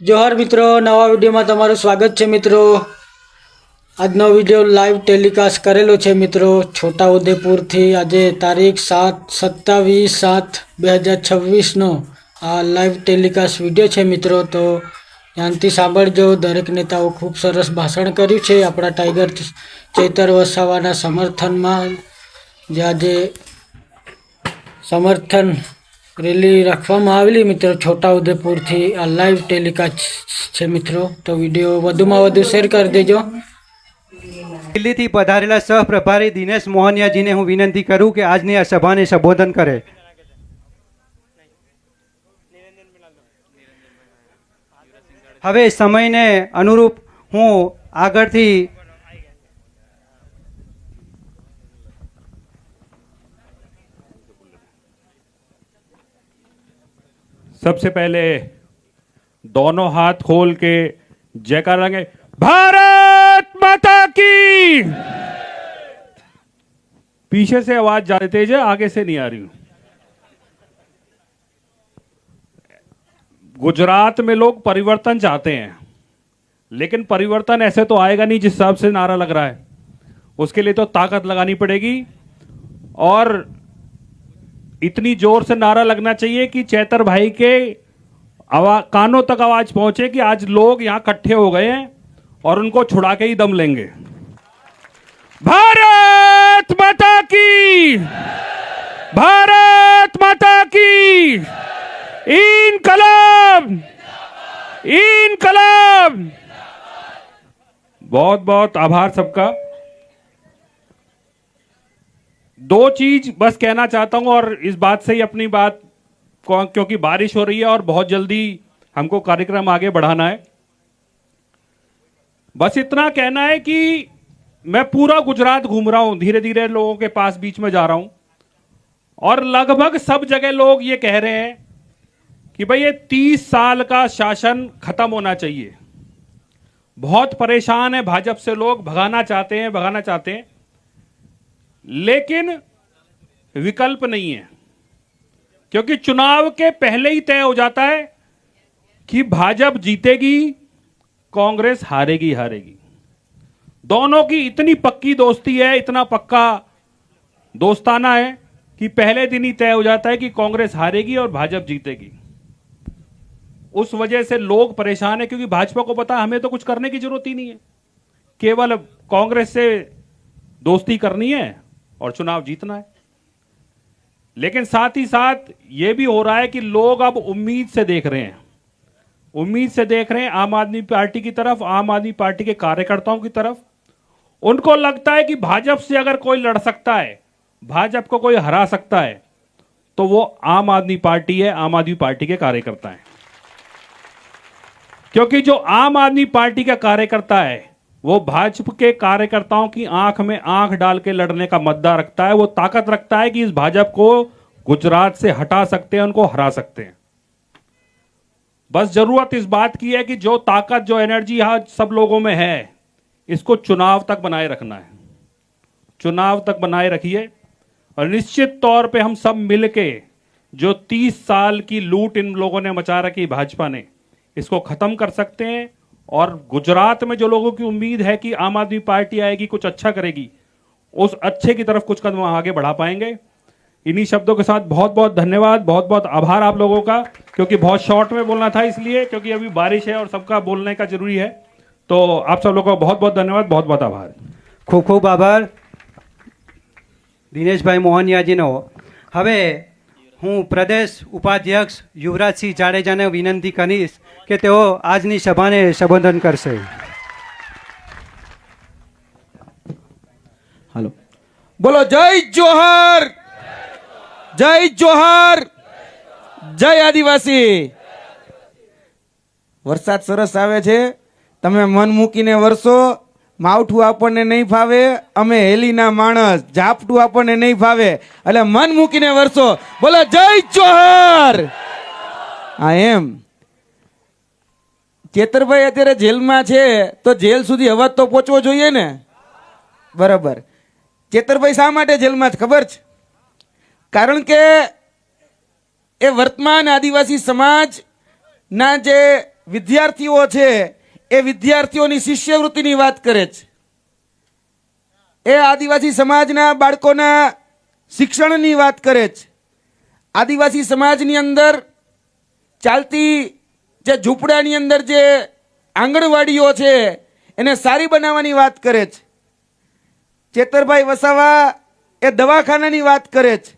जोहार मित्रों, नवा विडियो में तमारुं स्वागत है। मित्रों, આજનો વિડિયો લાઈવ ટેલિકાસ્ટ કરેલો છે મિત્રો છોટાઉદેપુરથી। આજે તારીખ 27/7/2026 નો આ લાઈવ ટેલિકાસ્ટ વિડિયો છે મિત્રો। તો ધ્યાનથી સાંભળજો। દરેક નેતાઓ ખૂબ સરસ ભાષણ કર્યું છે આપણા ટાઈગર ચેતર વસાવાના સમર્થનમાં। જે આજે સમર્થન રેલી રાખવામાં આવેલી મિત્રો છોટાઉદેપુરથી। આ લાઈવ ટેલિકાસ્ટ છે મિત્રો। તો વિડિયો વધુમાં વધુ શેર કરી દેજો। દિલ્હીથી પધારેલા સહપ્રભારી દિનેશ મોહનિયાજીને હું વિનંતી કરું કે આજની આ સભાને સંબોધન કરે। હવે સમયને અનુરૂપ હું આગળથી सबसे पहले दोनों हाथ खोल के जयकार लगाएंगे, भारत माता की। पीछे से आवाज ज्यादा तेज है, आगे से नहीं आ रही। गुजरात में लोग परिवर्तन चाहते हैं, लेकिन परिवर्तन ऐसे तो आएगा नहीं जिस हिसाब से नारा लग रहा है। उसके लिए तो ताकत लगानी पड़ेगी और इतनी जोर से नारा लगना चाहिए कि चैतर भाई के कानों तक आवाज पहुंचे कि आज लोग यहां इकट्ठे हो गए हैं और उनको छुड़ा के ही दम लेंगे। भारत माता की, भारत माता की, इनकलाब, इनकलाब। बहुत बहुत आभार सबका। दो चीज बस कहना चाहता हूं और इस बात से ही अपनी बात, क्योंकि बारिश हो रही है और बहुत जल्दी हमको कार्यक्रम आगे बढ़ाना है। बस इतना कहना है कि मैं पूरा गुजरात घूम रहा हूं, धीरे धीरे लोगों के पास बीच में जा रहा हूं और लगभग सब जगह लोग ये कह रहे हैं कि भाई ये 30 साल का शासन खत्म होना चाहिए। बहुत परेशान है भाजपा से, लोग भगाना चाहते हैं, भगाना चाहते हैं, लेकिन विकल्प नहीं है, क्योंकि चुनाव के पहले ही तय हो जाता है कि भाजपा जीतेगी, कांग्रेस हारेगी हारेगी। दोनों की इतनी पक्की दोस्ती है, इतना पक्का दोस्ताना है कि पहले दिन ही तय हो जाता है कि कांग्रेस हारेगी और भाजपा जीतेगी। उस वजह से लोग परेशान है, क्योंकि भाजपा को पता है हमें तो कुछ करने की जरूरत ही नहीं है, केवल कांग्रेस से दोस्ती करनी है और चुनाव जीतना है। लेकिन साथ ही साथ यह भी हो रहा है कि लोग अब उम्मीद से देख रहे हैं, उम्मीद से देख रहे हैं आम आदमी पार्टी की तरफ, आम आदमी पार्टी के कार्यकर्ताओं की तरफ। उनको लगता है कि भाजपा से अगर कोई लड़ सकता है, भाजपा को कोई हरा सकता है, तो वो आम आदमी पार्टी है, आम आदमी पार्टी के कार्यकर्ता हैं। क्योंकि जो आम आदमी पार्टी का कार्यकर्ता है वो भाजपा के कार्यकर्ताओं की आंख में आंख डाल के लड़ने का मद्दा रखता है, वो ताकत रखता है कि इस भाजपा को गुजरात से हटा सकते हैं, उनको हरा सकते हैं। बस जरूरत इस बात की है कि जो ताकत, जो एनर्जी यहां सब लोगों में है, इसको चुनाव तक बनाए रखना है। चुनाव तक बनाए रखिए और निश्चित तौर पे हम सब मिलके जो 30 साल की लूट इन लोगों ने मचा रखी भाजपा ने, इसको खत्म कर सकते हैं। और गुजरात में जो लोगों की उम्मीद है कि आम आदमी पार्टी आएगी, कुछ अच्छा करेगी, उस अच्छे की तरफ कुछ कदम आगे बढ़ा पाएंगे। इन्हीं शब्दों के साथ बहुत बहुत धन्यवाद, बहुत बहुत आभार आप लोगों का, क्योंकि बहुत शॉर्ट में बोलना था इसलिए, क्योंकि अभी बारिश है और सबका बोलने का जरूरी है। तो आप सब लोगों का बहुत बहुत धन्यवाद, बहुत बहुत आभार। ખૂબ ખૂબ આભાર દિનેશભાઈ મોહનિયાજીનો। હવે હું પ્રદેશ ઉપાધ્યક્ષ યુવરાજસિંહ જાડેજાને વિનંતી કરીશ કે તેઓ આજની સભાને સંબોધન કરશે। હાલો, બોલો જય જોહર, જય જોહર, જય આદિવાસી। વરસાદ સરસ આવે છે, તમે મન મૂકીને વરસો। માવઠું આપણને નહીં ફાવે, અમે હેલીના માણસ, ઝાપટું આપણને નહીં ફાવે, એટલે મન મૂકીને વરસો। બોલો જય જોહર। હા એમ ચેતરભાઈ અત્યારે જેલમાં છે, તો જેલ સુધી અવાજ તો પહોંચવો જોઈએ ને, બરાબર। ચેતરભાઈ શા માટે જેલમાં છે ખબર છે? કારણ કે એ વર્તમાન આદિવાસી સમાજના જે વિદ્યાર્થીઓ છે એ વિદ્યાર્થીઓની શિષ્યવૃત્તિની વાત કરે છે, એ આદિવાસી સમાજના બાળકોના શિક્ષણની વાત કરે છે, આદિવાસી સમાજની અંદર ચાલતી જે ઝૂંપડાની અંદર જે આંગણવાડીઓ છે એને સારી બનાવવાની વાત કરે છે. ચેતરભાઈ વસાવા એ દવાખાનાની વાત કરે છે,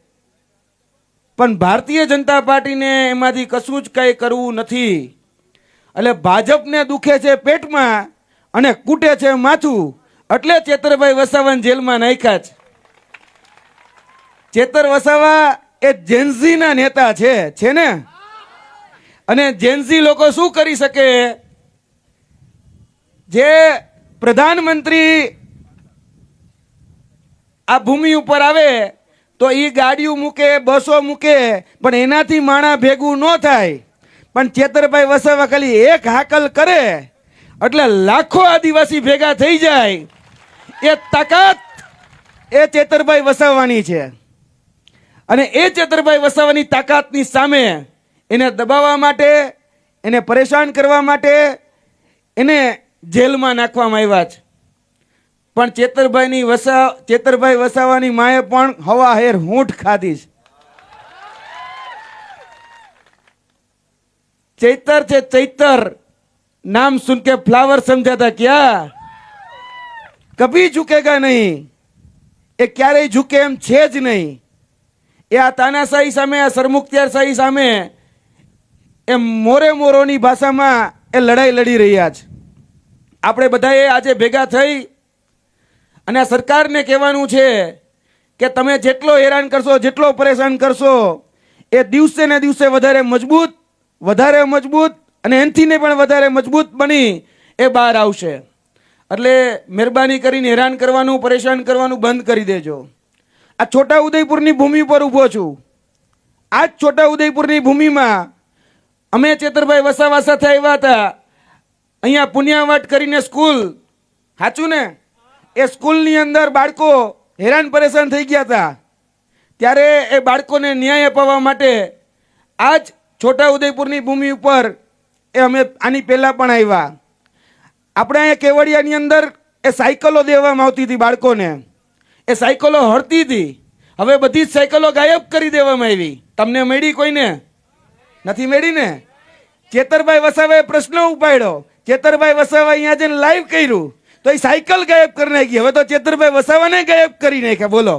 પણ ભારતીય જનતા પાર્ટીને એમાંથી કશું જ કંઈ કરવું નથી. એટલે ભાજપને દુખે છે પેટમાં અને કૂટે છે માથું, એટલે ચેતરભાઈ વસાવાને જેલમાં નાખ્યા છે. ચેતર વસાવા એ જેન્ઝીના નેતા છે ને? અને જેન્ઝી લોકો શું કરી શકે? જે પ્રધાનમંત્રી આ ભૂમિ ઉપર આવે તો એ ગાડીઓ મૂકે, બસો મૂકે, પણ એનાથી માણા ભેગું ન થાય. પણ ચેતરભાઈ વસાવા ખાલી એક હાકલ કરે એટલે લાખો આદિવાસી ભેગા થઈ જાય. એ તાકાત એ ચેતરભાઈ વસાવાની છે. અને એ ચેતરભાઈ વસાવાની તાકાતની સામે એને દબાવવા માટે, એને પરેશાન કરવા માટે એને જેલમાં નાખવામાં આવ્યા છે. પણ ચેતરભાઈ વસાવાની માએ પણ હવા હેર હૂંઠ ખાધી છે. ચૈતર છે ચૈતર, નામ સુન કે ફ્લાવર સમજાતા ક્યાં, કભી ઝુકેગા નહીં, એ ક્યારેય ઝુકે એમ છે જ નહીં. એ આ તાનાશાહી સામે, આ સરમુખત્યારશાહી સામે એ મોરોની ભાષામાં એ લડાઈ લડી રહ્યા છે. આપણે બધાએ આજે ભેગા થઈ અને આ સરકારને કહેવાનું છે કે તમે જેટલો હેરાન કરશો, જેટલો પરેશાન કરશો, એ દિવસે ને દિવસે વધારે મજબૂત અને એનથીને પણ વધારે મજબૂત બની એ બહાર આવશે. એટલે મહેરબાની કરીને હેરાન કરવાનું, પરેશાન કરવાનું બંધ કરી દેજો. આ છોટા ઉદયપુરની ભૂમિ પર ઊભો છું. આ જ છોટા ઉદયપુરની ભૂમિમાં અમે ચેતરભાઈ વસાવા સાથે આવ્યા હતા. અહીંયા પુણ્યાવાટ કરીને સ્કૂલ, સાચું ને? એ સ્કૂલની અંદર બાળકો હેરાન પરેશાન થઈ ગયા હતા. ત્યારે એ બાળકોને ન્યાય અપાવવા માટે આ જ છોટા ઉદયપુરની ભૂમિ ઉપર એ અમે આની પહેલા પણ આવ્યા. આપણે અહીંયા કેવડિયાની અંદર એ સાયકલો દેવામાં આવતી હતી બાળકોને. એ સાયકલો હળતી હતી. હવે બધી જ સાયકલો ગાયબ કરી દેવામાં આવી. તમને મળી? કોઈને નથી મળી ને? ચેતરભાઈ વસાવાએ પ્રશ્ન ઉપાડ્યો, ચેતરભાઈ વસાવા અહીંયા જઈને લાઈવ કર્યું તો એ સાયકલ ગાયબ કરી નાખી. હવે તો ચેતરભાઈ વસાવાને ગાયબ કરી નાખ્યા. બોલો.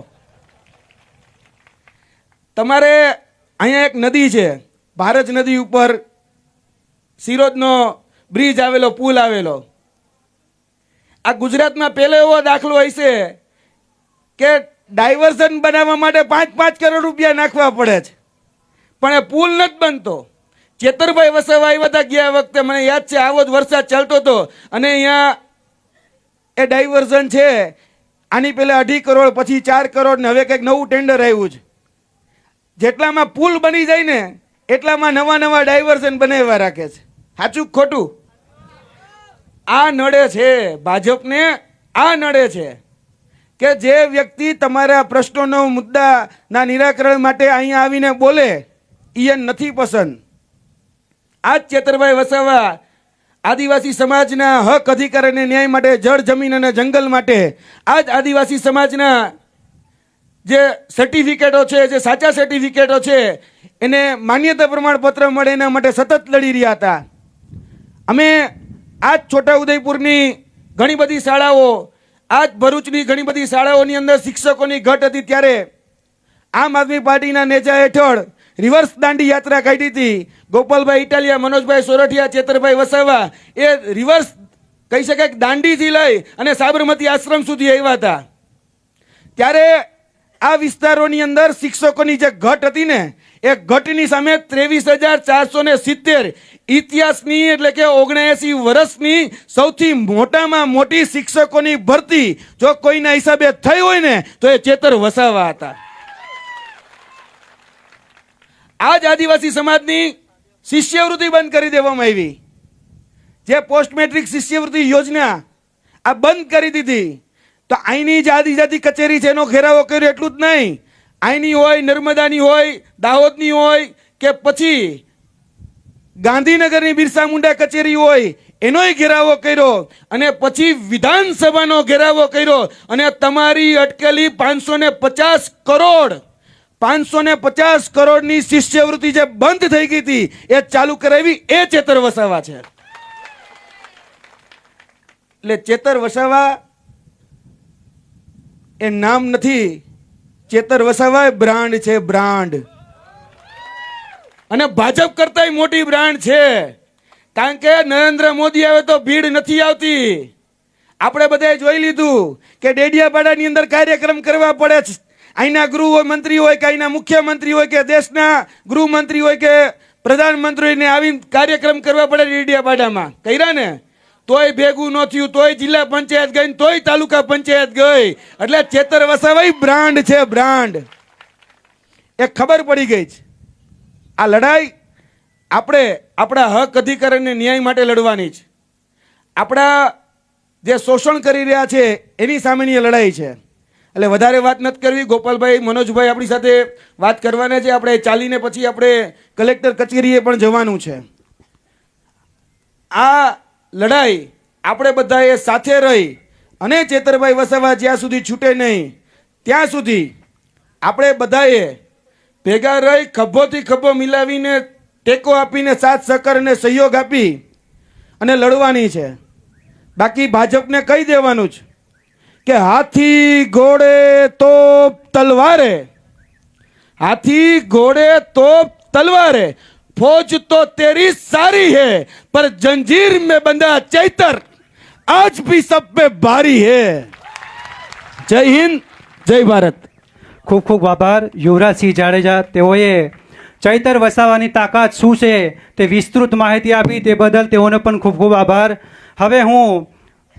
તમારે અહીંયા એક નદી છે, ભારત નદી ઉપર સિરોજનો બ્રિજ આવેલો, પુલ આવેલો. આ ગુજરાતમાં પહેલો એવો દાખલો હશે કે ડાયવર્ઝન બનાવવા માટે 5-5 કરોડ રૂપિયા નાખવા પડે છે, પણ એ પુલ નથી બનતો. ચેતરભાઈ વસાવા આવ્યા હતા ગયા વખતે, મને યાદ છે, આવો જ વરસાદ ચાલતો હતો અને અહીંયા એ ડાયવર્ઝન છે. આની પહેલા 2.5 કરોડ, પછી 4 કરોડ ને હવે કંઈક નવું ટેન્ડર આવ્યું છે. જેટલામાં પુલ બની જાય ને એટલામાં નવા ડાયવર્ઝન બનાવવા રાખે છે. સાચું ખોટું? આ નડે છે ભાજપને. આ નડે છે કે જે વ્યક્તિ તમારા પ્રશ્નોનો, મુદ્દાના નિરાકરણ માટે અહીંયા આવીને બોલે એ નથી પસંદ. આ જ ચેતરભાઈ વસાવા આદિવાસી સમાજના હક, અધિકાર અને ન્યાય માટે, જળ, જમીન અને જંગલ માટે, આ જ આદિવાસી સમાજના જે સર્ટિફિકેટો છે, જે સાચા સર્ટિફિકેટો છે, એને માન્યતા પ્રમાણપત્ર મળે એના માટે સતત લડી રહ્યા હતા. અમે આ જ છોટા ઉદયપુરની ઘણી બધી શાળાઓ, આ જ ભરૂચની ઘણી બધી શાળાઓની અંદર શિક્ષકોની ઘટ હતી. ત્યારે આમ આદમી પાર્ટીના નેજા હેઠળ રિવર્સ દાંડી યાત્રા કાઢી હતી. ગોપાલભાઈ ઇટાલિયા, મનોજભાઈ સોરઠિયા, ચેતરભાઈ વસાવા એ રિવર્સ કહી શકાય દાંડીથી લઈ અને સાબરમતી આશ્રમ સુધી આવ્યા હતા. ત્યારે આ વિસ્તારોની અંદર શિક્ષકોની જે ઘટ હતી ને એ ઘટની સામે 23,470 ઇતિહાસની એટલે કે 79 વર્ષની સૌથી મોટામાં મોટી શિક્ષકોની ભરતી જો કોઈના હિસાબે થઈ હોય ને તો એ ચેતર વસાવા હતા. આજ આદિવાસી સમાજની શિષ્યવૃત્તિ બંધ કરી દેવામાં આવી. જે પોસ્ટ મેટ્રિક શિષ્યવૃત્તિ યોજના આ બંધ કરી દીધી. તો અહીંની જે આદિજાતિ કચેરી છે એનો ઘેરાવો કર્યો એટલું જ નહીં, અહીંની હોય, નર્મદાની હોય, દાહોદની હોય કે પછી ગાંધીનગરની બિરસા મુંડા કચેરી હોય એનોય ઘેરાવો કર્યો અને પછી વિધાનસભાનો ઘેરાવો કર્યો અને તમારી અટકેલી 550 કરોડ 550 કરોડની શિષ્યવૃત્તિ જે બંધ થઈ ગઈ હતી એ ચાલુ કરાવી એ ચેતર વસાવા છે. એટલે ચેતર વસાવા એ નામ નથી, ચેતર વસાવા એ બ્રાન્ડ છે, બ્રાન્ડ. અને ભાજપ કરતાંય મોટી બ્રાન્ડ છે, કારણ કે નરેન્દ્ર મોદી આવે તો ભીડ નથી આવતી. આપણે બધાએ જોઈ લીધું કે ડેડિયાપાડાની અંદર કાર્યક્રમ કરવા પડે છે. અહીંના ગૃહમંત્રી હોય કે અહીંના મુખ્યમંત્રી હોય કે દેશના ગૃહમંત્રી હોય કે પ્રધાનમંત્રીને આવીને કાર્યક્રમ કરવા પડે ડેડિયાપાડામાં. કર્યા ને તોય ભેગું ન થયું, તોય જિલ્લા પંચાયત ગઈ, તોય તાલુકા પંચાયત ગઈ. એટલે ચેતર વસાવા બ્રાન્ડ છે, બ્રાન્ડ. એ ખબર પડી ગઈ છે. આ લડાઈ આપણે આપણા હક અધિકાર અને ન્યાય માટે લડવાની છે. આપણા જે શોષણ કરી રહ્યા છે એની સામેની લડાઈ છે. એટલે વધારે વાત નથી કરવી. ગોપાલભાઈ, મનોજભાઈ આપણી સાથે વાત કરવાના છે. આપણે ચાલીને પછી આપણે કલેક્ટર કચેરીએ પણ જવાનું છે. આ લડાઈ આપણે બધાએ સાથે રહી અને ચેતરભાઈ વસાવા જ્યાં સુધી છૂટે નહીં ત્યાં સુધી આપણે બધાએ ભેગા રહી ખભોથી ખભો મિલાવીને ટેકો આપીને સાથ સહકાર અને સહયોગ આપી અને લડવાની છે. બાકી ભાજપને કહી દેવાનું છે કે હાથી ઘોડે તોપ તલવારે, હાથી ઘોડે તોપ તલવારે, फौज तो तेरी सारी है पर जंजीर में बंधा चैतर आज भी सब पे भारी है. जय हिंद, जय भारत. ખૂબ ખૂબ આભાર યુવરાજસિંહ જાડેજા. તેઓએ ચૈતર વસાવાની તાકાત શું છે તે વિસ્તૃત માહિતી આપી, તે બદલ તેઓનો પણ ખૂબ ખૂબ આભાર. હવે હું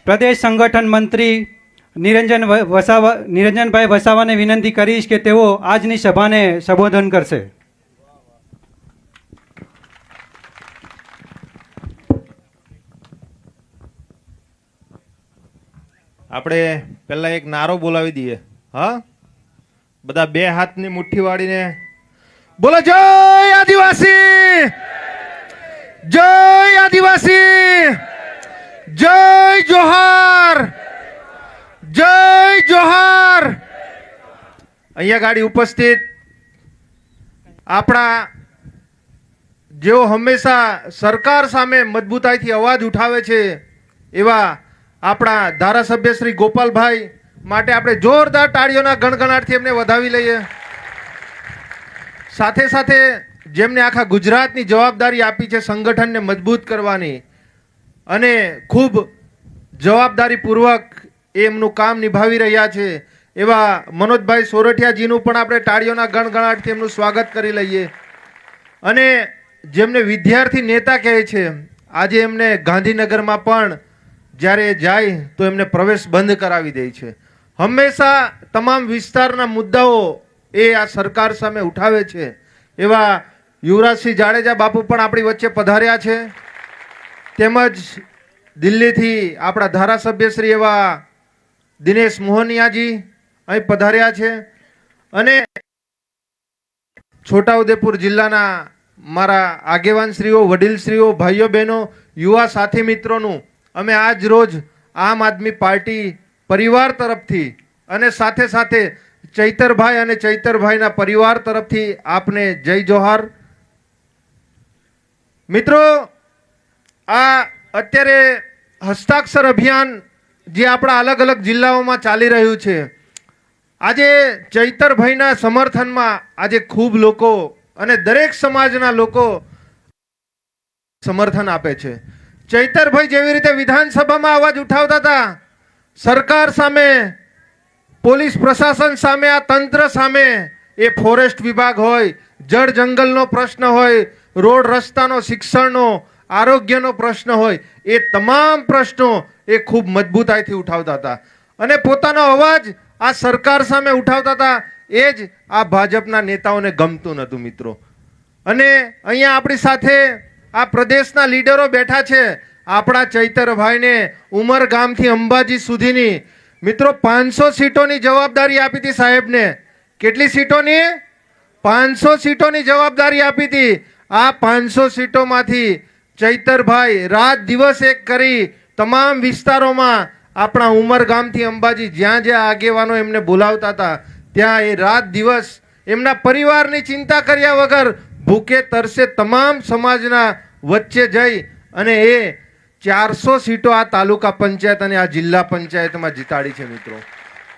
પ્રદેશ સંગઠન મંત્રી નિરંજનભાઈ વસાવાને વિનંતી કરીશ કે તેઓ આજની સભાને સંબોધન કરશે. આપણે પહેલા એક નારો બોલાવી દઈએ. હા, બધા બે હાથની મુઠ્ઠી વાળીને બોલો, જય આદિવાસી, જય આદિવાસી, જય જોહાર, જય જોહાર. અહીંયા ગાડી ઉપસ્થિત આપણા જેઓ હંમેશા સરકાર સામે મજબૂતાઈથી અવાજ ઉઠાવે છે એવા આપણા ધારાસભ્ય શ્રી ગોપાલભાઈ માટે આપણે જોરદાર તાળીઓના ગણગણાટથી એમને વધાવી લઈએ. સાથે સાથે જેમને આખા ગુજરાતની જવાબદારી આપી છે સંગઠનને મજબૂત કરવાની અને ખૂબ જવાબદારીપૂર્વક એમનું કામ નિભાવી રહ્યા છે એવા મનોજભાઈ સોરઠિયાજીનું પણ આપણે તાળીઓના ગણગણાટથી એમનું સ્વાગત કરી લઈએ. અને જેમને વિદ્યાર્થી નેતા કહે છે, આજે એમને ગાંધીનગરમાં પણ જ્યારે જાય તો એમને પ્રવેશ બંધ કરાવી દે છે. હંમેશા તમામ વિસ્તારના મુદ્દાઓ એ આ સરકાર સામે ઉઠાવે છે એવા યુવરાજસિંહ જાડેજા બાપુ પણ આપણી વચ્ચે પધાર્યા છે. તેમજ દિલ્હીથી આપણા ધારાસભ્ય શ્રી એવા દિનેશ મોહનિયાજી અહીં પધાર્યા છે. અને છોટાઉદેપુર જિલ્લાના મારા આગેવાનશ્રીઓ, વડીલશ્રીઓ, ભાઈઓ બહેનો, યુવા સાથી મિત્રોનું અમે આજ રોજ આમ આદમી પાર્ટી પરિવાર તરફથી અને સાથે સાથે ચૈતરભાઈ અને ચૈતરભાઈના પરિવાર તરફથી આપને જય જોહાર. મિત્રો, આ અત્યારે હસ્તાક્ષર અભિયાન જે આપણા અલગ અલગ જિલ્લાઓમાં ચાલી રહ્યું છે, આજે ચૈતરભાઈના સમર્થનમાં આજે ખૂબ લોકો અને દરેક સમાજના લોકો સમર્થન આપે છે. ચૈતરભાઈ જેવી રીતે વિધાનસભામાં અવાજ ઉઠાવતા હતા સરકાર સામે, પોલીસ પ્રશાસન સામે, આ તંત્ર સામે, એ ફોરેસ્ટ વિભાગ હોય, જળ જંગલનો પ્રશ્ન હોય, રોડ રસ્તાનો, શિક્ષણનો, આરોગ્યનો પ્રશ્ન હોય, એ તમામ પ્રશ્નો એ ખૂબ મજબૂતાઈથી ઉઠાવતા હતા અને પોતાનો અવાજ આ સરકાર સામે ઉઠાવતા હતા. એ જ આ ભાજપના નેતાઓને ગમતું નહોતું મિત્રો. અને અહીંયા આપણી સાથે આ પ્રદેશના લીડરો બેઠા છે. આપણા ચૈતરભાઈને ઉમરગામથી અંબાજી સુધીની મિત્રો 500 સીટોની જવાબદારી આપી હતી સાહેબને. કેટલી સીટોની? 500 સીટોની જવાબદારી આપી હતી. આ 500 સીટોમાંથી ચૈતરભાઈ રાત દિવસ એક કરી તમામ વિસ્તારોમાં આપણા ઉમરગામથી અંબાજી જ્યાં જ્યાં આગેવાનો એમને બોલાવતા હતા ત્યાં એ રાત દિવસ એમના પરિવારની ચિંતા કર્યા વગર ભૂખે તરસે તમામ સમાજના વચ્ચે જઈ અને એ 400 સીટો આ તાલુકા પંચાયત અને આ જિલ્લા પંચાયતમાં જીતાડી છે મિત્રો.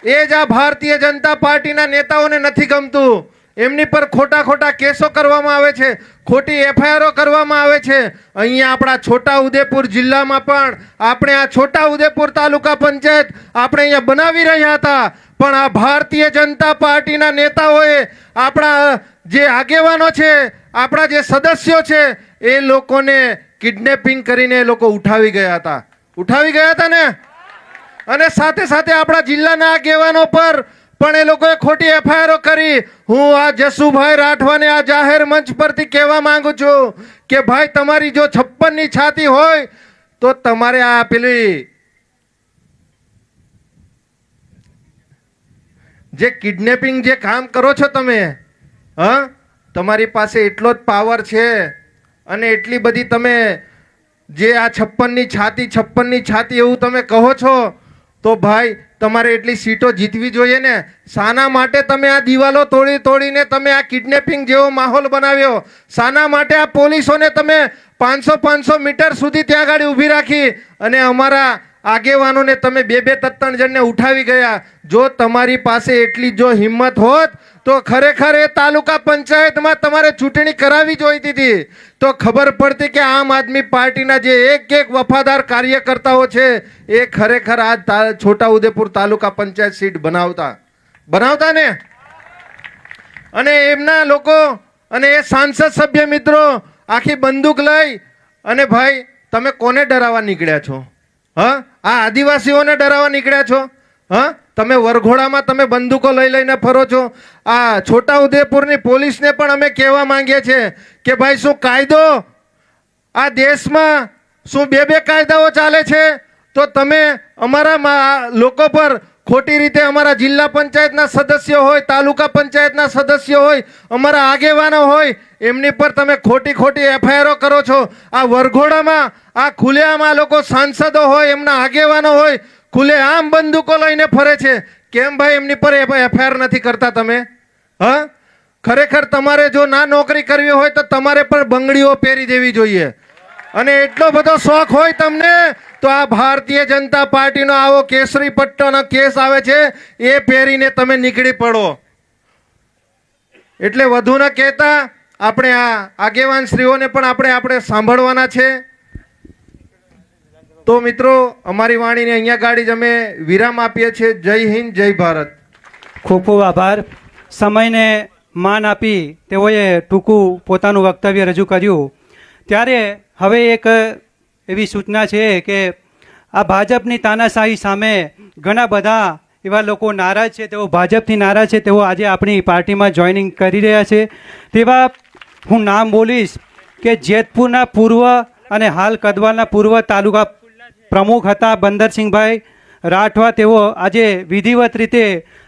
એ જ આ ભારતીય જનતા પાર્ટીના નેતાઓને નથી ગમતું. એમની પર ખોટા ખોટા કેસો કરવામાં આવે છે, ખોટી એફઆઈઆરો કરવામાં આવે છે. અહીંયા આપણા છોટા ઉદેપુર જિલ્લામાં પણ આપણે આ છોટા ઉદેપુર તાલુકા પંચાયત આપણે અહીંયા બનાવી રહ્યા હતા, પણ આ ભારતીય જનતા પાર્ટીના નેતાઓએ આપણા જે આગેવાનો છે, આપણા જે સદસ્યો છે, એ લોકોને કિડનેપિંગ કરીને એ લોકો ઉઠાવી ગયા હતા ને. અને સાથે સાથે આપણા જિલ્લાના આગેવાનો પર પણ એ લોકોએ ખોટી એફઆઈઆરો કરી. હું આ જસુભાઈ રાઠવાને આ જાહેર મંચ પરથી કહેવા માંગુ છું કે ભાઈ તમારી જો 56ની છાતી હોય તો તમારે આ પેલી જે કિડનેપિંગ જે કામ કરો છો તમે, તમારી પાસે એટલો જ પાવર છે અને એટલી બધી તમે જે આ 56ની છાતી એવું તમે કહો છો તો ભાઈ તમારે એટલી સીટો જીતવી જોઈએ ને. શાના માટે તમે આ દિવાલો તોડીને તમે આ કિડનેપિંગ જેવો માહોલ બનાવ્યો? શાના માટે આ પોલીસોને તમે 500 મીટર સુધી ત્યાં આગળ ઊભી રાખી અને અમારા આગેવાનોને તમે 2-3 જણને ઉઠાવી ગયા? જો તમારી પાસે એટલી જો હિંમત હોત તો ખરેખર એ તાલુકા પંચાયતમાં તમારે ચૂંટણી કરાવી જોઈતી હતી, તો ખબર પડતી કે આમ આદમી પાર્ટીના જે એક વફાદાર કાર્યકર્તાઓ છે એ ખરેખર આ છોટાઉદેપુર તાલુકા પંચાયત સીટ બનાવતા ને. અને એમના લોકો અને એ સાંસદ સભ્ય મિત્રો આખી બંદૂક લઈ અને ભાઈ તમે કોને ડરાવવા નીકળ્યા છો? આ આદિવાસીઓને ડરાવવા નીકળ્યા છો? તમે વરઘોડામાં તમે બંદૂકો લઈને ફરો છો. આ છોટાઉદેપુરની પોલીસને પણ અમે કહેવા માંગીએ છીએ કે ભાઈ શું કાયદો આ દેશમાં શું 2 કાયદાઓ ચાલે છે? તો તમે અમારા લોકો પર ખોટી રીતે અમારા જિલ્લા પંચાયતના સદસ્યો હોય, તાલુકા પંચાયતના સદસ્યો હોય, અમારા આગેવાનો હોય, એમની પર તમે ખોટી એફઆઈઆરો કરો છો. આ વરઘોડામાં આ ખુલ્લેઆમ આ લોકો સાંસદો હોય, એમના આગેવાનો હોય, ખુલ્લેઆમ બંદૂકો લઈને ફરે છે. કેમ ભાઈ એમની પર એફઆઈઆર નથી કરતા તમે? ખરેખર તમારે જો ના નોકરી કરવી હોય તો તમારે પણ બંગડીઓ પહેરી દેવી જોઈએ. અને એટલો બધો શોખ હોય તમને તો આ ભારતીય જનતા પાર્ટીનો આવો કેસરી પટ્ટોનો કેસ આવે છે એ પહેરીને તમે નીકળી પડો. એટલે વધુ ન કહેતા આપણે આ આગેવાન શ્રીઓને પણ આપણે સાંભળવાના છે. તો મિત્રો અમારી વાણીને અહીંયા ગાડી જ અમે વિરામ આપીએ છીએ. જય હિન્દ, જય ભારત. ખૂબ ખૂબ આભાર. સમયને માન આપી તેઓએ ટૂંકું પોતાનું વક્તવ્ય રજૂ કર્યું. ત્યારે હવે એક એવી સૂચના છે કે આ ભાજપની તાનાશાહી સામે ઘણા બધા એવા લોકો નારાજ છે, તેઓ ભાજપથી નારાજ છે, તેઓ આજે આપણી પાર્ટીમાં જોઈનિંગ કરી રહ્યા છે. તેવા હું નામ બોલીશ કે જેતપુરના પૂર્વ અને હાલ કદવાલના પૂર્વ તાલુકા પ્રમુખ હતા બંદરસિંહભાઈ રાઠવા. તેઓ આજે વિધિવત રીતે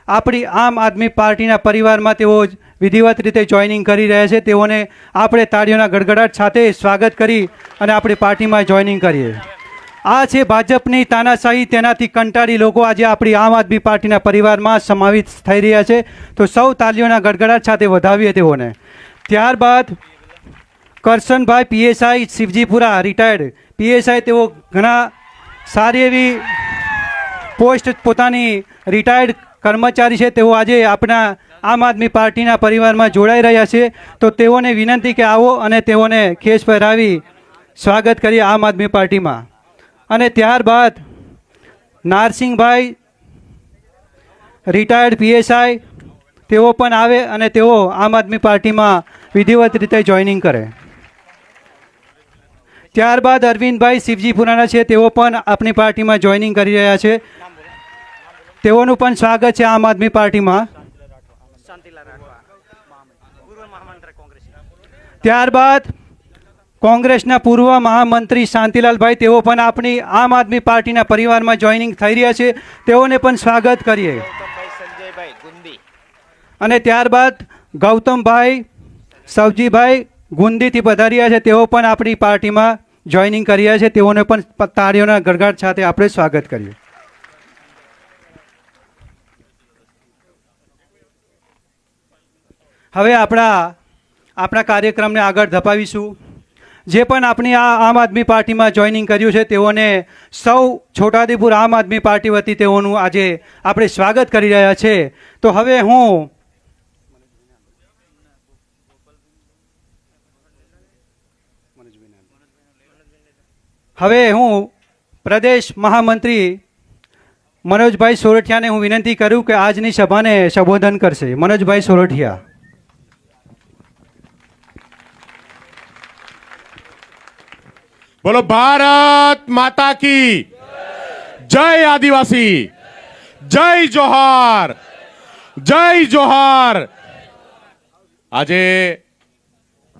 આપણી આમ આદમી પાર્ટીના પરિવારમાં તેઓ વિધિવત રીતે જોઈનિંગ કરી રહ્યા છે. તેઓને આપણે તાળીઓના ગડગડાટ સાથે સ્વાગત કરી અને આપણી પાર્ટીમાં જોઈનિંગ કરીએ. આ છે ભાજપની તાનાશાહી. તેનાથી કંટાળી લોકો આજે આપણી આમ આદમી પાર્ટીના પરિવારમાં સમાવિત થઈ રહ્યા છે. તો સૌ તાળીઓના ગડગડાટ સાથે વધાવીએ તેઓને. ત્યારબાદ કરશનભાઈ પીએસઆઈ શિવજીપુરા રિટાયર્ડ પીએસઆઈ. તેઓ ઘણા સારી એવી પોસ્ટ પોતાની રિટાયર્ડ કર્મચારી છે. તેઓ આજે આપણા આમ આદમી પાર્ટીના પરિવારમાં જોડાઈ રહ્યા છે. તો તેઓને વિનંતી કે આવો અને તેઓને ખેસ પહેરાવી સ્વાગત કરીએ આમ આદમી પાર્ટીમાં. અને ત્યારબાદ નારસિંહભાઈ રિટાયર્ડ પીએસઆઈ, તેઓ પણ આવે અને તેઓ આમ આદમી પાર્ટીમાં વિધિવત રીતે જોઈનિંગ કરે. ત્યારબાદ અરવિંદભાઈ શિવજીપુરાના છે, તેઓ પણ આપણી પાર્ટીમાં જોઈનિંગ કરી રહ્યા છે. તેઓનું પણ સ્વાગત છે આમ આદમી પાર્ટીમાં. ત્યારબાદ કોંગ્રેસના પૂર્વ મહામંત્રી શાંતિલાલભાઈ, તેઓ પણ આપણી આમ આદમી પાર્ટીના પરિવારમાં જોઈનિંગ થઈ રહ્યા છે. તેઓને પણ સ્વાગત કરીએ. અને ત્યારબાદ ગૌતમભાઈ સવજીભાઈ ગુંદીથી પધાર્યા છે, તેઓ પણ આપણી પાર્ટીમાં જોઈનિંગ કર્યા છે. તેઓને પણ તાળીઓના ગરગાટ સાથે આપણે સ્વાગત કર્યું. હવે આપણા કાર્યક્રમને આગળ ધપાવીશું. જે પણ આપણી આ આમ આદમી પાર્ટીમાં જોઈનિંગ કર્યું છે તેઓને સૌ છોટાઉદેપુર આમ આદમી પાર્ટી વતી તેઓનું આજે આપણે સ્વાગત કરી રહ્યા છે. તો હવે હું પ્રદેશ મહામંત્રી મનોજભાઈ સોરઠિયાને હું વિનંતી કરું કે આજની સભાને સંબોધન કરશે. મનોજભાઈ સોરઠિયા. બોલો ભારત માતા કી જય. આદિવાસી જય જોહાર, જય જોહાર. આજે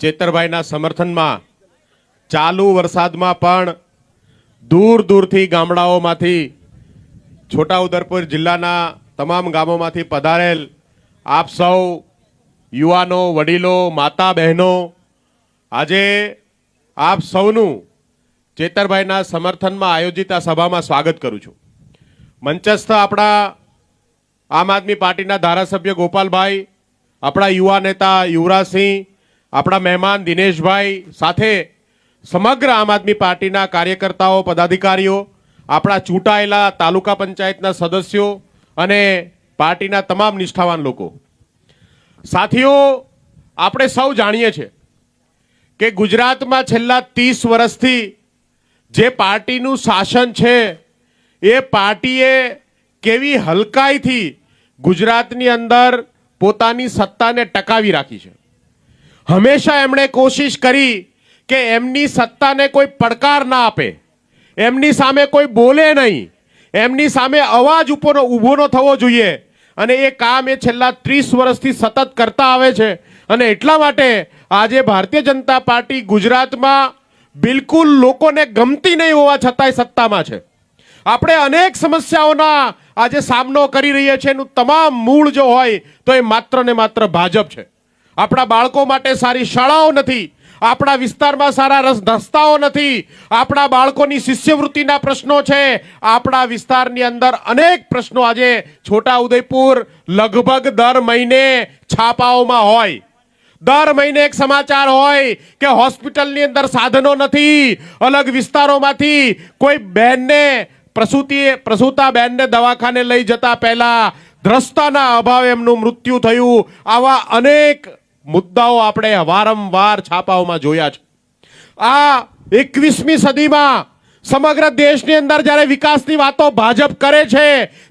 ચેતરભાઈના સમર્થનમાં ચાલુ વરસાદમાં પણ દૂર દૂરથી ગામડાઓમાંથી છોટાઉદેપુર જિલ્લાના તમામ ગામોમાંથી પધારેલ આપ સૌ યુવાનો, વડીલો, માતા બહેનો, આજે આપ સૌનું ચેતરભાઈના સમર્થનમાં આયોજિત આ સભામાં સ્વાગત કરું છું. મંચસ્થ આપણા આમ આદમી પાર્ટીના ધારાસભ્ય ગોપાલભાઈ, આપણા યુવા નેતા યુવરાજસિંહ, આપણા મહેમાન દિનેશભાઈ સાથે સમગ્ર આમ આદમી પાર્ટીના કાર્યકર્તાઓ, પદાધિકારીઓ, આપણા ચૂંટાયેલા તાલુકા પંચાયતના સદસ્યો અને પાર્ટીના તમામ નિષ્ઠાવાન લોકો. સાથીઓ, આપણે સૌ જાણીએ છીએ કે ગુજરાતમાં છેલ્લા 30 વર્ષથી જે પાર્ટીનું શાસન છે એ પાર્ટીએ કેવી હલકાઈથી ગુજરાતની અંદર પોતાની સત્તાને ટકાવી રાખી છે. હંમેશા એમણે કોશિશ કરી કે એમની સત્તાને કોઈ પડકાર ના આપે, એમની સામે કોઈ બોલે નહીં, એમની સામે અવાજ ઊભો ન થવો જોઈએ. અને એ કામ એ છેલ્લા 30 વર્ષથી સતત કરતા આવે છે. અને એટલા માટે આજે ભારતીય જનતા પાર્ટી ગુજરાતમાં બિલકુલ લોકોને ગમતી નહીં હોવા છતાંય સત્તામાં છે. આપણે અનેક સમસ્યાઓના આજે સામનો કરી રહ્યા છીએ. એનું તમામ મૂળ જો હોય તો એ માત્ર ને માત્ર ભાજપ છે. આપણા બાળકો માટે સારી શાળાઓ નથી, આપણા વિસ્તારમાં સારા રસ્તાઓ નથી, આપણા બાળકોની શિષ્યવૃત્તિના પ્રશ્નો છે, આપણા વિસ્તારની અંદર અનેક પ્રશ્નો આજે છોટાઉદેપુર લગભગ દર મહિને છાપાઓમાં હોય. દર મહિને એક સમાચાર હોય કે હોસ્પિટલની અંદર સાધનો નથી, અલગ વિસ્તારોમાંથી કોઈ બહેનને પ્રસૂતા બહેનને દવાખાને લઈ જતા પહેલા દ્રષ્ટાના અભાવે એમનું મૃત્યુ થયું. આવા અનેક મુદ્દાઓ આપણે વારંવાર છાપાઓમાં જોયા છે. આ 21મી સદીમાં સમગ્ર દેશની અંદર જ્યારે વિકાસની વાતો ભાજપ કરે છે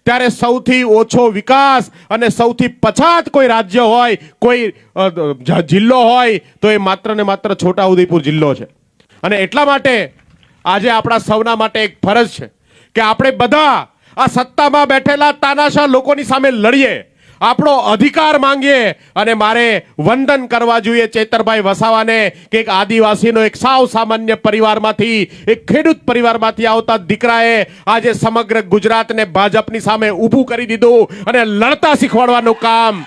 ત્યારે સૌથી ઓછો વિકાસ અને સૌથી પછાત કોઈ રાજ્ય હોય, કોઈ જિલ્લો હોય તો એ માત્ર ને માત્ર છોટાઉદેપુર જિલ્લો છે. અને એટલા માટે આજે આપણા સૌના માટે એક ફરજ છે કે આપણે બધા આ સત્તામાં બેઠેલા તાનાશાહ લોકોની સામે લડીએ, આપણો અધિકાર માંગીએ. અને મારે વંદન કરવા જોઈએ ચેતરભાઈ વસાવાને કે એક આદિવાસીનો એક સાવ સામાન્ય પરિવારમાંથી, એક ખેડૂત પરિવારમાંથી આવતા દીકરાએ આજે સમગ્ર ગુજરાતને ભાજપની સામે ઊભું કરી દીધું અને લડતા શીખવાડવાનું કામ,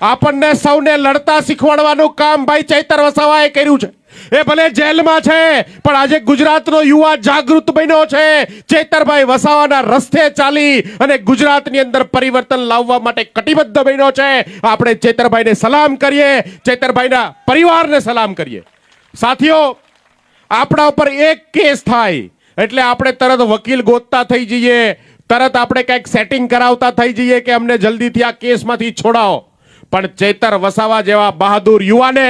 આપણને સૌને લડતા શીખવાડવાનું કામ ભાઈ ચૈતર વસાવાએ કર્યું છે. એ ભલે જેલમાં છે પણ આજે ગુજરાતનો યુવા જાગૃત બન્યો છે. ચેતરભાઈ વસાવાના રસ્તે ચાલી અને ગુજરાતની અંદર પરિવર્તન લાવવા માટે કટિબદ્ધ બન્યો છે. આપણે ચેતરભાઈને સલામ કરીએ, ચેતરભાઈના પરિવારને સલામ કરીએ. સાથીઓ, આપણા ઉપર એક કેસ થાય એટલે આપણે તરત વકીલ ગોતતા થઈ જઈએ, તરત આપણે કંઈક સેટિંગ કરાવતા થઈ જઈએ કે અમને જલ્દીથી આ કેસમાંથી છોડાવો. પણ ચેતર વસાવા જેવા બહાદુર યુવાને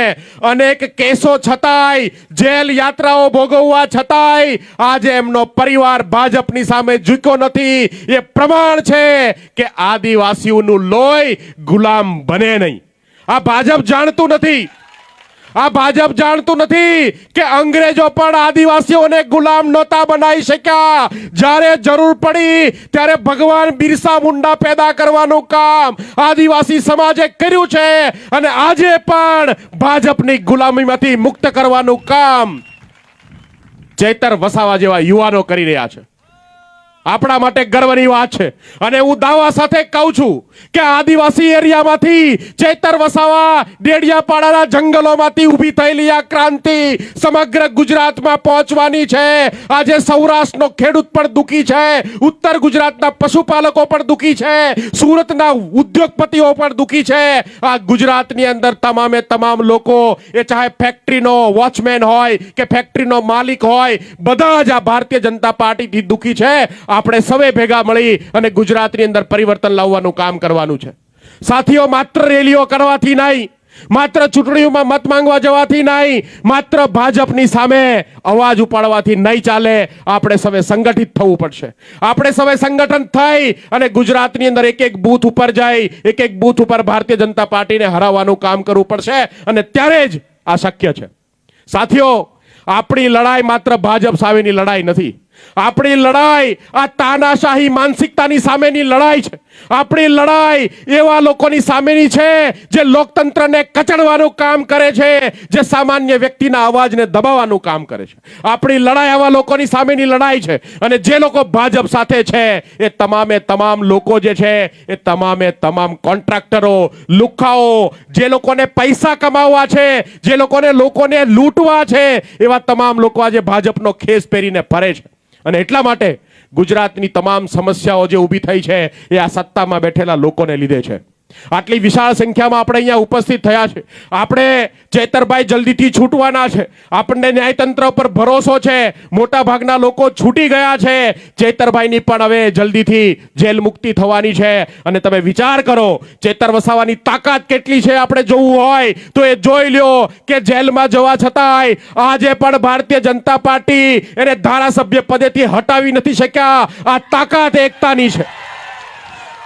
અનેક કેસો છતાંય, જેલ યાત્રાઓ ભોગવવા છતાંય આજે એમનો પરિવાર ભાજપની સામે ઝૂક્યો નથી. એ પ્રમાણ છે કે આદિવાસીઓનું લોહી ગુલામ બને નહીં. આ ભાજપ જાણતું નથી, આ ભાજપ જાણતું નથી કે અંગ્રેજો પણ આદિવાસીઓને ગુલામ નહોતા બનાવી શક્યા. જ્યારે જરૂર પડી ત્યારે ભગવાન બિરસા મુંડા પેદા કરવાનું કામ આદિવાસી સમાજે કર્યું છે. અને આજે પણ ભાજપની ગુલામીમાંથી મુક્ત કરવાનું કામ ચેતર વસાવા જેવા યુવાનો કરી રહ્યા છે. આપણા માટે ગર્વની વાત છે. અને હું દાવા સાથે કહું છું કે આદિવાસી એરિયામાંથી ચૈતર વસાવા ડેડિયાપાડાના જંગલોમાંથી ઊભી થયેલી આ ક્રાંતિ સમગ્ર ગુજરાતમાં પહોંચવાની છે. આજે સૌરાષ્ટ્રનો ખેડૂત પણ દુખી છે, ઉત્તર ગુજરાતના પશુપાલકો પણ દુખી છે, સુરતના ઉદ્યોગપતિઓ પણ દુખી છે. આ ગુજરાતની અંદર તમામે તમામ લોકો, એ ચાહે ફેક્ટરીનો વોચમેન હોય કે ફેક્ટરીનો માલિક હોય, બધા જ આ ભારતીય જનતા પાર્ટીથી દુખી છે. આપણે સવે ભેગા મળી અને ગુજરાતની અંદર પરિવર્તન લાવવાનું કામ કરવાનું છે. સાથીઓ, માત્ર રેલીઓ કરવાથી નહીં, માત્ર ચૂંટણીઓમાં મત માંગવા જવાથી નહીં, માત્ર ભાજપની સામે અવાજ ઉપાડવાથી નહીં ચાલે. આપણે સવે સંગઠિત થવું પડશે. આપણે સવે સંગઠન થઈ અને ગુજરાતની અંદર એક એક બૂથ ઉપર જઈ, એક એક બૂથ ઉપર ભારતીય જનતા પાર્ટીને હરાવવાનું કામ કરવું પડશે અને ત્યારે જ આ શક્ય છે. સાથીઓ, આપણી લડાઈ માત્ર ભાજપ સામેની લડાઈ નથી. આપણી લડાઈ આ તાનાશાહી માનસિકતાની સામેની લડાઈ છે. આપણી લડાઈ એવા લોકોની સામેની છે જે લોકતંત્રને કચડવાનું કામ કરે છે, જે સામાન્ય વ્યક્તિના અવાજને દબાવવાનું કામ કરે છે. આપણી લડાઈ આવા લોકોની સામેની લડાઈ છે. અને જે લોકો ભાજપ સાથે છે એ તમામે તમામ લોકો જે છે એ તમામે તમામ કોન્ટ્રાક્ટરો, લુખ્ખાઓ, જે લોકોને પૈસા કમાવવા છે, જે લોકોને લૂંટવા છે, એવા તમામ લોકો આજે ભાજપનો ખેસ પહેરીને ફરે છે. અને એટલા માટે ગુજરાતની તમામ સમસ્યાઓ જે ઊભી થઈ છે એ આ સત્તામાં બેઠેલા લોકોને લીધે છે. આટલી વિશાળ સંખ્યામાં આપણે અહીંયા ઉપસ્થિત થયા છે. આપણે ચૈતરભાઈ જલ્દીથી છૂટવાના છે. આપણને ન્યાયતંત્ર પર ભરોસો છે. મોટા ભાગના લોકો છૂટી ગયા છે. ચૈતરભાઈની પણ હવે જલ્દીથી જેલ મુક્તિ થવાની છે. અને તમે વિચાર કરો, ચૈતર વસાવાની તાકાત કેટલી છે આપણે જોવું હોય તો એ જોઈ લ્યો કે જેલમાં જવા છતાંય આજે પણ ભારતીય જનતા પાર્ટી એને ધારાસભ્ય પદેથી હટાવી નથી શક્યા. આ તાકાત એકતાની છે.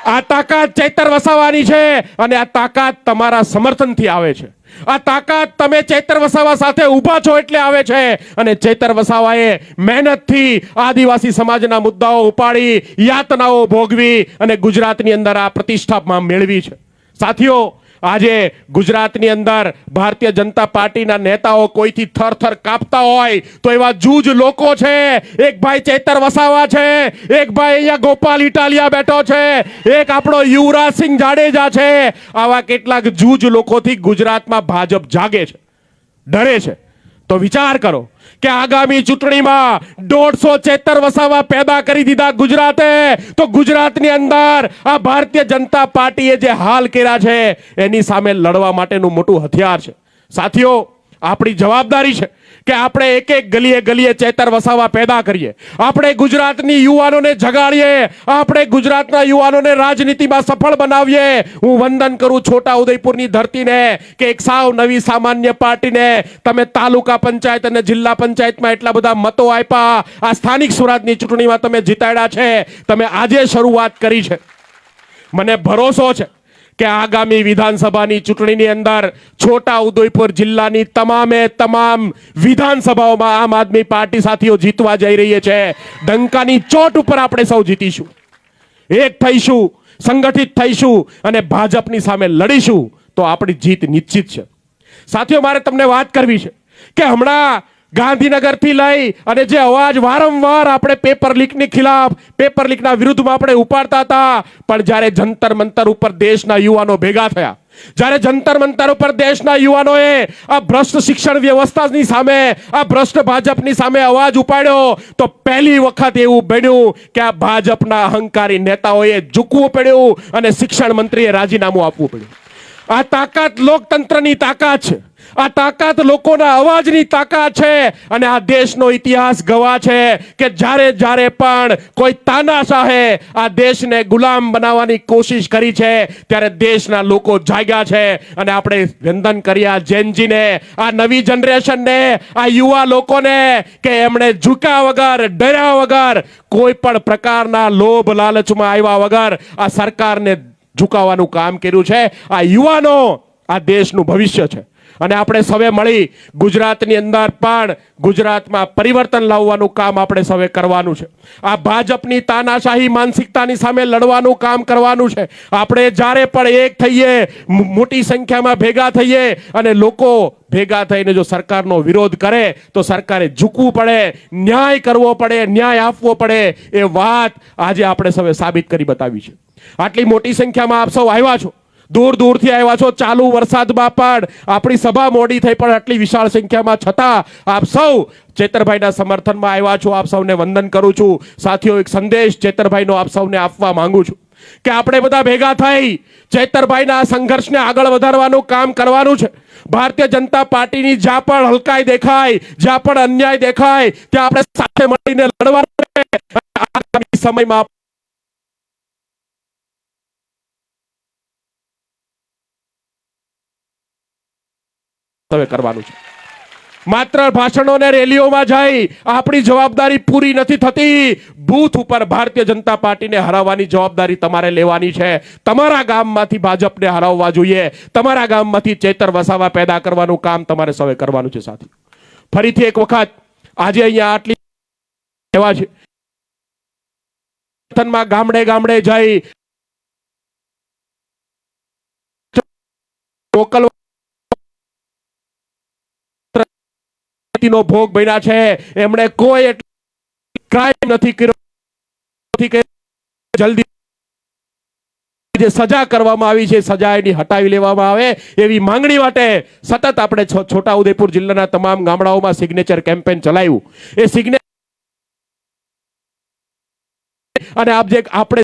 આ તાકાત ચૈતર વસાવાની છે અને આ તાકાત તમારા સમર્થનથી આવે છે. આ તાકાત તમે ચૈતર વસાવા સાથે ઊભા છો એટલે આવે છે. અને ચૈતર વસાવાએ મહેનતથી આદિવાસી સમાજના મુદ્દાઓ ઉપાડી, યાતનાઓ ભોગવી અને ગુજરાતની અંદર આ પ્રતિષ્ઠા મેળવી છે. સાથીઓ, આજે ગુજરાતની અંદર ભારતીય જનતા પાર્ટીના નેતાઓ કોઈથી થરથર કાપતા હોય તો એવા જૂજ લોકો છે. એક ભાઈ ચૈતર વસાવા છે, એક ભાઈ અહીંયા ગોપાલ ઇટાલિયા બેઠો છે, એક આપણો યુવરાજસિંહ જાડેજા છે. આવા કેટલાક જૂજ લોકોથી ગુજરાતમાં ભાજપ જાગે છે, ડરે છે. તો વિચાર કરો કે આગામી ચૂંટણીમાં 150 ચૈતર વસાવા પેદા કરી દીધા ગુજરાતે, તો ગુજરાતની અંદર આ ભારતીય જનતા પાર્ટીએ જે હાલ કર્યા છે એની સામે લડવા માટેનું મોટું હથિયાર છે. સાથીઓ, આપણી જવાબદારી છે કે આપણે એક એક ગલીએ ગલીએ ચૈતર વસાવા પેદા કરીએ. આપણે ગુજરાતની યુવાનોને જગાડીએ. આપણે ગુજરાતના યુવાનોને રાજનીતિમાં સફળ બનાવીએ. હું વંદન કરું છોટા ઉદયપુરની ધરતીને કે એક સાવ નવી સામાન્ય પાર્ટીને તમે તાલુકા પંચાયત અને જિલ્લા પંચાયતમાં એટલા બધા મતો આપ્યા, આ સ્થાનિક સ્વરાજની ચૂંટણીમાં તમે જીતાડ્યા છે. તમે આજે શરૂઆત કરી છે. મને ભરોસો છે કે આગામી વિધાનસભાની ચૂંટણીની અંદર છોટા ઉદેપુર જિલ્લાની તમામે તમામ વિધાનસભાઓમાં આમ આદમી પાર્ટી સાથીઓ જીતવા જઈ રહી છે. ડંકાની ચોટ ઉપર આપણે સૌ જીતીશું, એક થઈશું, સંગઠિત થઈશું અને ભાજપની સામે લડીશું તો આપણી જીત નિશ્ચિત છે. સાથીઓ, મારે તમને વાત કરવી છે કે હમણાં ગાંધીનગરથી લઈ અને જે અવાજ વારંવાર આપણે પેપર લીકની ખિલાફ, પેપર લીકના વિરુદ્ધમાં આપણે ઉપાડતા હતા, પણ જ્યારે જંતર મંતર ઉપર દેશના યુવાનો ભેગા થયા, જ્યારે જંતર મંતર ઉપર દેશના યુવાનોએ આ ભ્રષ્ટ શિક્ષણ વ્યવસ્થાની સામે, આ ભ્રષ્ટ ભાજપની સામે અવાજ ઉપાડ્યો, તો પહેલી વખત એવું બન્યું કે આ ભાજપના અહંકારી નેતાઓએ ઝૂકવું પડ્યું અને શિક્ષણ મંત્રીએ રાજીનામું આપવું પડ્યું. આ તાકાત લોકતંત્રની તાકાત છે. આ તાકાત લોકોના અવાજની તાકાત છે. અને આ દેશનો ઇતિહાસ ગવાહ છે કે જ્યારે જ્યારે પણ કોઈ તાનાશાહે આ દેશને ગુલામ બનાવવાની કોશિશ કરી છે ત્યારે દેશના લોકો જાગ્યા છે. અને આપણે વંદન કર્યા જૈનજીને, આ નવી જનરેશનને, આ યુવા લોકોને કે એમણે ઝુક્યા વગર, ડર્યા વગર, કોઈ પણ પ્રકારના લોભ લાલચમાં આવ્યા વગર આ સરકારને ઝુકાવવાનું કામ કર્યું છે. આ યુવાનો આ દેશનું ભવિષ્ય છે. અને આપણે સૌએ મળી ગુજરાતની અંદર પણ ગુજરાતમાં પરિવર્તન લાવવાનું કામ આપણે સૌએ કરવાનું છે. આ ભાજપની તાનાશાહી માનસિકતાની સામે લડવાનું કામ કરવાનું છે. આપણે જ્યારે પણ એક થઈએ, મોટી સંખ્યામાં ભેગા થઈએ અને લોકો ભેગા થઈને જો સરકારનો વિરોધ કરે તો સરકારે ઝૂકવું પડે, ન્યાય કરવો પડે, ન્યાય આપવો પડે. એ વાત આજે આપણે સૌએ સાબિત કરી બતાવી છે. આટલી મોટી સંખ્યામાં આપ સૌ આવ્યા છો, દૂર દૂરથી આવ્યા છો. ચાલુ વરસાદમાં પણ આપણી સભા મોડી થઈ પણ આટલી વિશાળ સંખ્યામાં છતાં આપ સૌ ચેતરભાઈના સમર્થનમાં આવ્યા છો. આપ સૌને વંદન કરું છું. સાથીઓ, એક સંદેશ ચેતરભાઈનો આપ સૌને આપવા માંગુ છું કે આપણે બધા ભેગા થઈ ચેતરભાઈના સંઘર્ષને આગળ વધારવાનું કામ કરવાનું છે. ભારતીય જનતા પાર્ટીની જ્યાં પણ હલકાઈ દેખાય, જ્યાં પણ અન્યાય દેખાય, ત્યાં આપણે સાથે મળીને લડવાનું છે. આગામી સમયમાં કરવાનું છે. માત્ર ભાષણો ને રેલીઓમાં જઈ આપણી જવાબદારી પૂરી નથી થતી. બૂથ ઉપર ભારતીય જનતા પાર્ટીને હરાવવાની જવાબદારી તમારે લેવાની છે. તમારા ગામમાંથી ભાજપને હરાવવા જોઈએ. તમારા ગામમાંથી ચેતર વસાવા પેદા કરવાનું કામ તમારે સૌએ કરવાનું છે. સાથી, ફરીથી એક વખત આજે અહીંયા આટલી સેવા છે, ગામડે ગામડે જઈ મોકલવા નો ભોગ બન્યા છે. એમણે કોઈ ક્રાઇમ નથી કર્યો. જલ્દી જે સજા કરવામાં આવી છે સજા એની હટાવી લેવામાં આવે એવી માંગણી માટે સતત આપણે છોટાઉદેપુર જિલ્લાના તમામ ગામડાઓમાં સિગ્નેચર કેમ્પેન ચલાવ્યું. એ સિગ્નેચર અને આપણે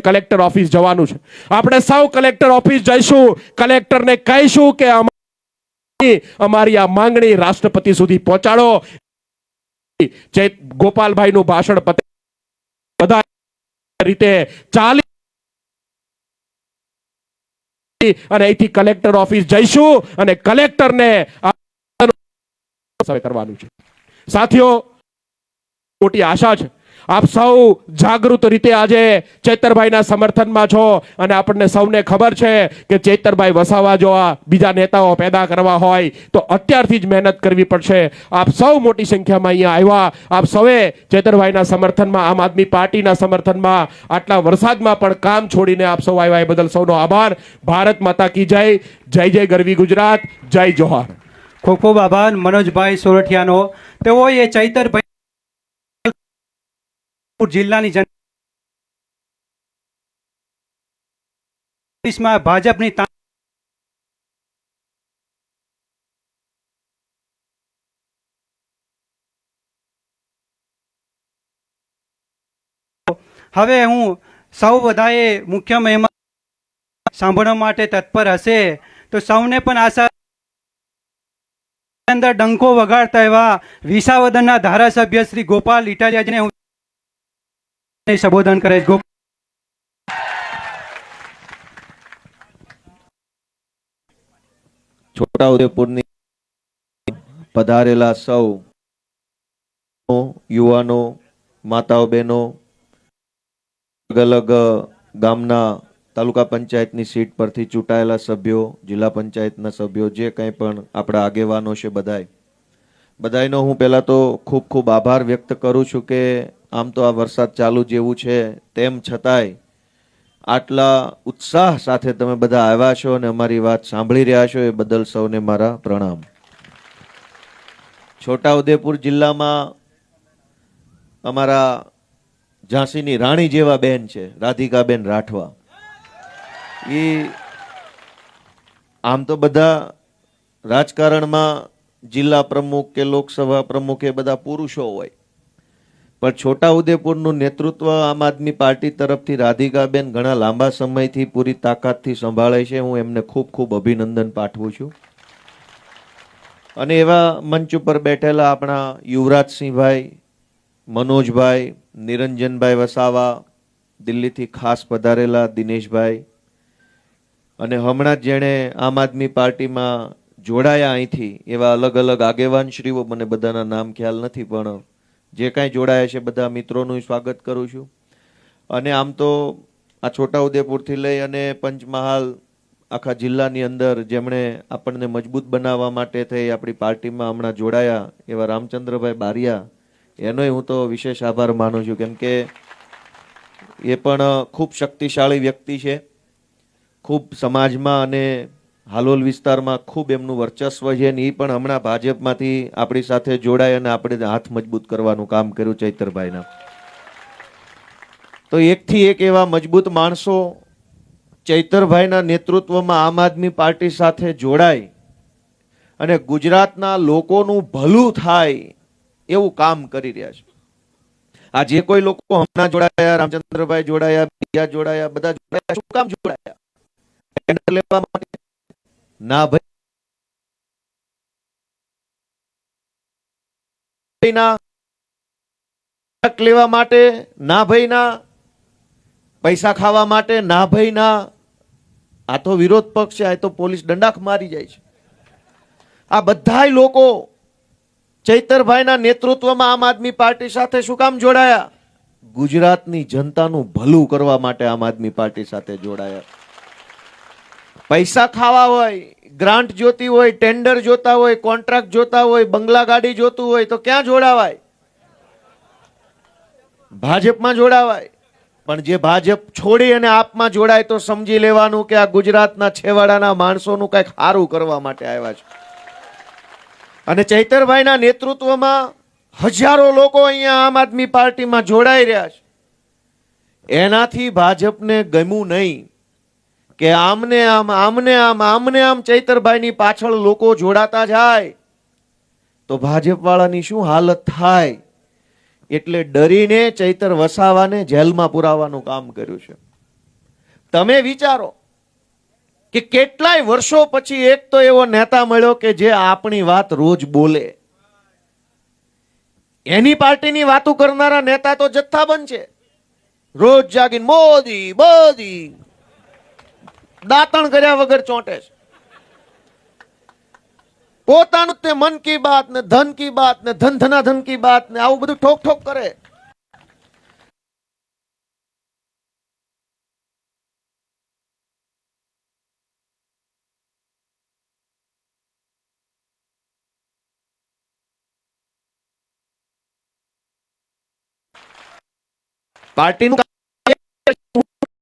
કલેક્ટર ઓફિસ જવાનું છે. આપણે સૌ કલેક્ટર ઓફિસ જઈશું, કલેક્ટરને કહીશું કે અમારી આ માંગણી રાષ્ટ્રપતિ સુધી પહોંચાડો. ગોપાલભાઈ નું ભાષણ બધા રીતે ચાલી અને અહીંથી કલેક્ટર ઓફિસ જઈશું અને કલેક્ટરને કરવાનું છે. સાથીઓ, મોટી આશા છે આપ સૌ જાગૃત રીતે આજે ચેતરભાઈના સમર્થનમાં છો અને આપણને સૌને ખબર છે કે ચેતરભાઈ વસાવા જો આ બીજા નેતાઓ પેદા કરવા હોય તો અત્યારથી જ મહેનત કરવી પડશે. આપ સૌ મોટી સંખ્યામાં અહીંયા આવ્યા. આપ સૌએ ચેતરભાઈના સમર્થનમાં, આમ આદમી પાર્ટીના સમર્થનમાં આટલા વરસાદમાં પણ કામ છોડીને આપ સૌ આવ્યા એ બદલ સૌનો આભાર. ભારત માતા કી જય. જય જય ગરવી ગુજરાત. જય જોહાર. ખૂબ ખૂબ આભાર મનોજભાઈ સોરઠિયાનો. તેઓએ ચૈતરભાઈ જિલ્લાની જનતામાં ભાજપની હવે હું સૌ બધાએ મુખ્ય મહેમાન સાંભળવા માટે તત્પર હશે તો સૌને પણ આશા અંદર ડંકો વગાડતા એવા વિસાવદરના ધારાસભ્ય શ્રી ગોપાલ ઇટાલિયાજીને હું સંબોધન કરે. છોટાઉદેપુરની પધારેલા સૌ યુવાનો, માતાઓ, બહેનો, અલગ અલગ ગામના તાલુકા પંચાયતની સીટ પરથી ચૂંટાયેલા સભ્યો, જિલ્લા પંચાયતના સભ્યો, જે કંઈ પણ આપણા આગેવાનો છે, બધાયનો હું પહેલા તો ખૂબ ખૂબ આભાર વ્યક્ત કરું છું કે આમ તો આ વરસાદ ચાલુ જેવું છે તેમ છતાંય આટલા ઉત્સાહ સાથે તમે બધા આવ્યા છો અને અમારી વાત સાંભળી રહ્યા છો એ બદલ સૌને મારા પ્રણામ. છોટાઉદેપુર જિલ્લામાં અમારા ઝાંસીની રાણી જેવા બેન છે, રાધિકાબેન રાઠવા. એ આમ તો બધા રાજકારણમાં જિલ્લા પ્રમુખ કે લોકસભા પ્રમુખ એ બધા પુરુષો હોય, પણ છોટાઉદેપુરનું નેતૃત્વ આમ આદમી પાર્ટી તરફથી રાધિકાબેન ઘણા લાંબા સમયથી પૂરી તાકાતથી સંભાળે છે. હું એમને ખૂબ ખૂબ અભિનંદન પાઠવું છું. અને એવા મંચ ઉપર બેઠેલા આપણા યુવરાજસિંહભાઈ, મનોજભાઈ, નિરંજનભાઈ વસાવા, દિલ્હીથી ખાસ પધારેલા દિનેશભાઈ, અને હમણાં જ જેણે આમ આદમી પાર્ટીમાં જોડાયા અહીંથી એવા અલગ અલગ આગેવાનશ્રીઓ, મને બધાના નામ ખ્યાલ નથી, પણ જે કાંઈ જોડાયા છે બધા મિત્રોનું સ્વાગત કરું છું. અને આમ તો આ છોટાઉદેપુરથી લઈ અને પંચમહાલ આખા જિલ્લાની અંદર જેમણે આપણને મજબૂત બનાવવા માટે થઈ આપણી પાર્ટીમાં હમણાં જોડાયા એવા રામચંદ્રભાઈ બારિયા, એનોય હું તો વિશેષ આભાર માનું છું, કેમ કે એ પણ ખૂબ શક્તિશાળી વ્યક્તિ છે. ખૂબ સમાજમાં અને હાલોલ વિસ્તારમાં ખૂબ એમનું વર્ચસ્વ છે ને એ પણ હમણાં ભાજપમાંથી આપણી સાથે જોડાય અને આપણે હાથ મજબૂત કરવાનું કામ કર્યું ચૈતરભાઈના. તો એકથી એક એવા મજબૂત માણસો ચૈતરભાઈના નેતૃત્વમાં આમ આદમી પાર્ટી સાથે જોડાય અને ગુજરાતના લોકોનું ભલું થાય એવું કામ કરી રહ્યા છે. આ જે કોઈ લોકો હમણાં જોડાયા, રામચંદ્રભાઈ જોડાયા, બીજા જોડાયા, બધા જોડાયા, શું કામ જોડાયા? ટેન્ડર લેવા માટે ના ભાઈ ના, લેવા માટે ના ભાઈ ના, પૈસા ખાવા માટે ના ભાઈ ના. આ તો વિરોધ પક્ષ છે, આ તો પોલીસ દંડાક મારી જાય છે. આ બધા લોકો ચૈતરભાઈના નેતૃત્વમાં આમ આદમી પાર્ટી સાથે શું કામ જોડાયા? ગુજરાતની જનતાનું ભલું કરવા માટે આમ આદમી પાર્ટી સાથે જોડાયા. પૈસા ખાવા હોય, ગ્રાન્ટ જોતી હોય, ટેન્ડર જોતા હોય, કોન્ટ્રાક્ટ જોતા હોય, બંગલા ગાડી જોતું હોય તો ક્યાં જોડાવાય? ભાજપમાં જોડાવાય. પણ જે ભાજપ છોડી અને આપમાં જોડાય તો સમજી લેવાનું કે આ ગુજરાતના છેવાડાના માણસોનું કંઈક સારું કરવા માટે આવ્યા છે. અને ચૈતરભાઈના નેતૃત્વમાં હજારો લોકો અહીંયા આમ આદમી પાર્ટીમાં જોડાઈ રહ્યા છે. એનાથી ભાજપને ગમ્યું નહીં કે આમને આમ ચૈતરભાઈની પાછળ લોકો જોડાતા જાય તો ભાજપ વાળાની શું હાલત થાય, એટલે ડરીને ચૈતર વસાવાને જેલમાં પુરાવાનું કામ કર્યું છે. તમે વિચારો કે કેટલાય વર્ષો પછી એક તો એવો નેતા મળ્યો કે જે આપણી વાત રોજ બોલે. એની પાર્ટીની વાતો કરનારા નેતા તો જથ્થાબંધ છે. રોજ જાગીને મોદી મોદી દાંતણ કર્યા વગર ચોંટે છે. પોતાનું તે મન કી બાત ને ધન કી બાત ને ધન ધન કી બાત ને આવું બધું ઠોક ઠોક કરે. પાર્ટીનું